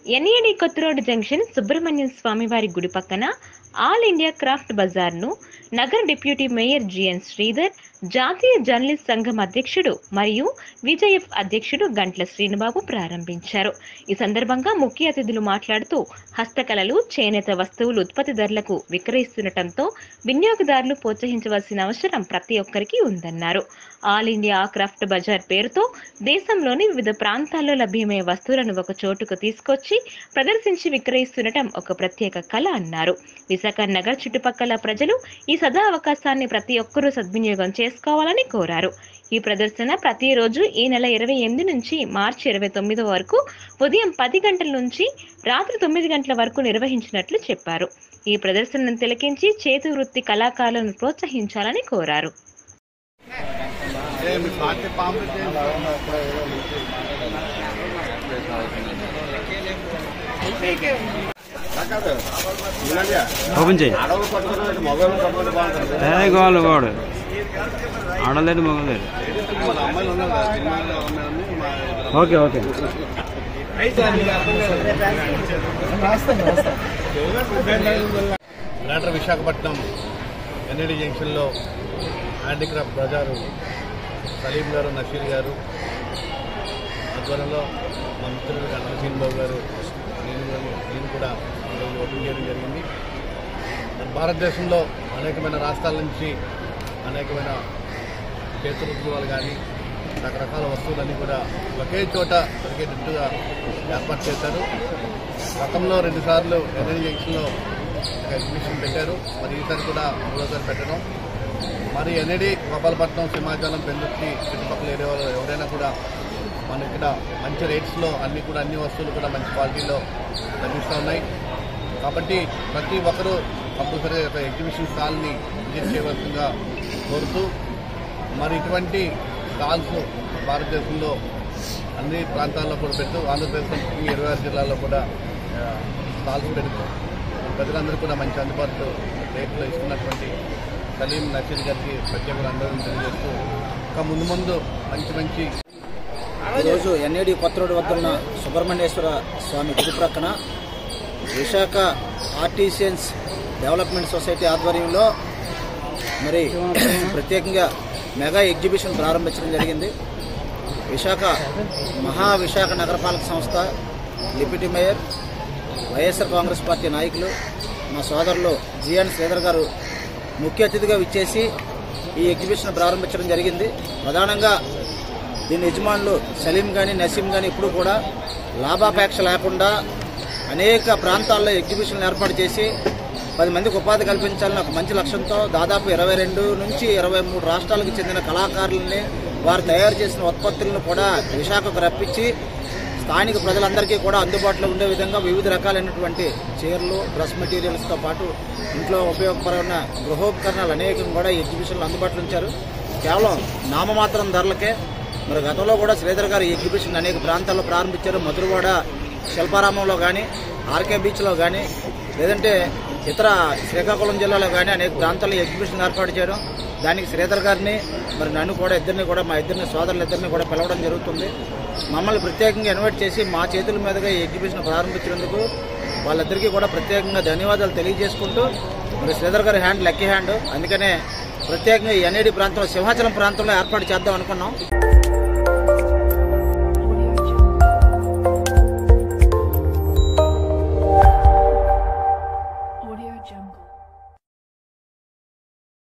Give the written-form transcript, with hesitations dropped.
NAD కొత్త road junction Subrahmanyam స్వామివారి గుడి పక్కన ఆల్ ఇండియా క్రాఫ్ట్ బజార్ ను నగర డిప్యూటీ మేయర్ జిఎన్ శ్రీధర్, జాతీయ జర్నలిస్ట్ సంఘం అధ్యక్షుడు మరియు విజయఫ్ అధ్యక్షుడు గంట్ల శ్రీనుబాబు ప్రారంభించారు. ఈ సందర్భంగా ముఖ్య అతిథులు మాట్లాడుతూ హస్తకళలు, చేనేత వస్తువులు ఉత్పత్తిదారులకు విక్రయిస్తుండటంతో వినియోగదారులు ప్రోత్సహించవలసిన అవసరం ప్రతి ఒక్కరికి ఉందన్నారు. ఆల్ ఇండియా క్రాఫ్ట్ బజార్ పేరుతో దేశంలోని వివిధ ప్రాంతాల్లో లభ్యమయ్యే వస్తువులను ఒక చోటుకు తీసుకొచ్చి ప్రదర్శించి విక్రయిస్తుండటం ఒక ప్రత్యేక కళ అన్నారు. విశాఖ నగర్ చుట్టుపక్కల ప్రజలు ఈ సదా అవకాశాన్ని ప్రతి ఒక్కరూ సద్వినియోగం చేసుకోవాలని కోరారు. ఈ ప్రదర్శన ప్రతిరోజు ఈ నెల 28 నుంచి మార్చి 29 వరకు ఉదయం 10 గంటల నుంచి రాత్రి 9 గంటల వరకు నిర్వహించినట్లు చెప్పారు. ఈ ప్రదర్శనను తిలకించి చేతి వృత్తి కళాకారులను ప్రోత్సహించాలని కోరారు. ఓపెన్ చేయి. గోలు గోడు ఆడలేదు, మొగలేదు. Okay okay. Greater Visakhapatnam NAD జంక్షన్లో హ్యాండీక్రాఫ్ట్ బజారు సలీం గారు, నషీర్ గారు ఆధ్వర్యంలో మా మిత్రులు గంట్ల శ్రీనుబాబు గారు, నేను కూడా ఈరోజు ఓపెన్ చేయడం జరిగింది. భారతదేశంలో అనేకమైన రాష్ట్రాల నుంచి అనేకమైన చేతులు కానీ రకరకాల వస్తువులన్నీ కూడా ఒకే చోట దొరికేటట్టుగా ఏర్పాటు చేశారు. గతంలో 2 సార్లు ఎన్ఏడి జంక్షన్లో ఎగ్జిబిషన్ పెట్టారు. మరి ఈసారి కూడా 3వ పెట్టడం. మరి ఎన్ఏడి, గోపాలపట్నం, సింహాచలం, పెందుర్తి చుట్టుపక్కల ఏరియా వాళ్ళు ఎవరైనా కూడా మన ఇక్కడ మంచి రేట్స్లో అన్ని వస్తువులు కూడా మంచి క్వాలిటీలో లభిస్తూ ఉన్నాయి. కాబట్టి ప్రతి ఒక్కరూ కంపల్సరీ ఒక ఎగ్జిబిషన్ స్టాల్ని విజిట్ చేయవలసిందిగా కోరుతూ, మరి ఇటువంటి స్టాల్స్ భారతదేశంలో అన్ని ప్రాంతాల్లో కూడా పెడుతూ ఆంధ్రప్రదేశ్లో 26 జిల్లాల్లో కూడా స్టాల్స్ పెడుతూ ప్రజలందరూ కూడా మంచి అందుబాటు రేట్లో ఇస్తున్నటువంటి సలీం, నషీర్ గారికి ప్రత్యేక అందరం తెలియజేస్తూ ఇంకా ముందు మంచి ఈరోజు ఎన్ఏడి కొత్త రోడ్డు వద్ద ఉన్న సుబ్రహ్మణ్యేశ్వర స్వామి గుడి ప్రక్కన విశాఖ ఆర్టిసియన్స్ డెవలప్మెంట్ సొసైటీ ఆధ్వర్యంలో మరి ప్రత్యేకంగా మెగా ఎగ్జిబిషన్ ప్రారంభించడం జరిగింది. విశాఖ నగరపాలక సంస్థ deputy mayor, YSR Congress party నాయకులు, మా సోదరులు జిఎన్ శ్రీధర్ గారు ముఖ్య అతిథిగా విచ్చేసి ఈ ఎగ్జిబిషన్ ప్రారంభించడం జరిగింది. ప్రధానంగా దీని యజమానులు సలీం కానీ, నసీం కానీ ఇప్పుడు కూడా లాభాపేక్ష లేకుండా అనేక ప్రాంతాల్లో ఎగ్జిబిషన్లు ఏర్పాటు చేసి 10 మందికి ఉపాధి కల్పించాలని ఒక మంచి లక్ష్యంతో దాదాపు 22 నుంచి 23 రాష్ట్రాలకు చెందిన కళాకారులని, వారు తయారు చేసిన ఉత్పత్తులను కూడా విశాఖకు రప్పించి స్థానిక ప్రజలందరికీ కూడా అందుబాటులో ఉండే విధంగా వివిధ రకాలైనటువంటి చీరలు, డ్రెస్ మెటీరియల్స్తో పాటు ఇంట్లో ఉపయోగపరమైన గృహోపకరణాలు అనేకం కూడా ఈ ఎగ్జిబిషన్లో అందుబాటులో ఉంచారు. కేవలం నామమాత్రం ధరలకే. మరి గతంలో కూడా శ్రీధర్ గారు ఈ ఎగ్జిబిషన్ అనేక ప్రాంతాల్లో ప్రారంభించారు. మధురవాడ శిల్పారామంలో కానీ, ఆర్కే బీచ్లో కానీ, లేదంటే ఇతర శ్రీకాకుళం జిల్లాలో కానీ అనేక ప్రాంతాల్లో ఎగ్జిబిషన్ ఏర్పాటు చేయడం, దానికి శ్రీధర్ గారిని మరి నన్ను కూడా మా ఇద్దరిని సోదరులిద్దరిని కూడా పిలవడం జరుగుతుంది. మమ్మల్ని ప్రత్యేకంగా ఇన్వైట్ చేసి మా చేతుల మీదుగా ఈ ఎగ్జిబిషన్ ప్రారంభించినందుకు వాళ్ళిద్దరికీ కూడా ప్రత్యేకంగా ధన్యవాదాలు తెలియజేసుకుంటూ, మరి శ్రీధర్ గారి హ్యాండ్ లక్కీ హ్యాండ్, అందుకనే ప్రత్యేకంగా ఎన్ఏడి ప్రాంతంలో సింహాచలం ప్రాంతంలో ఏర్పాటు చేద్దాం అనుకున్నాం.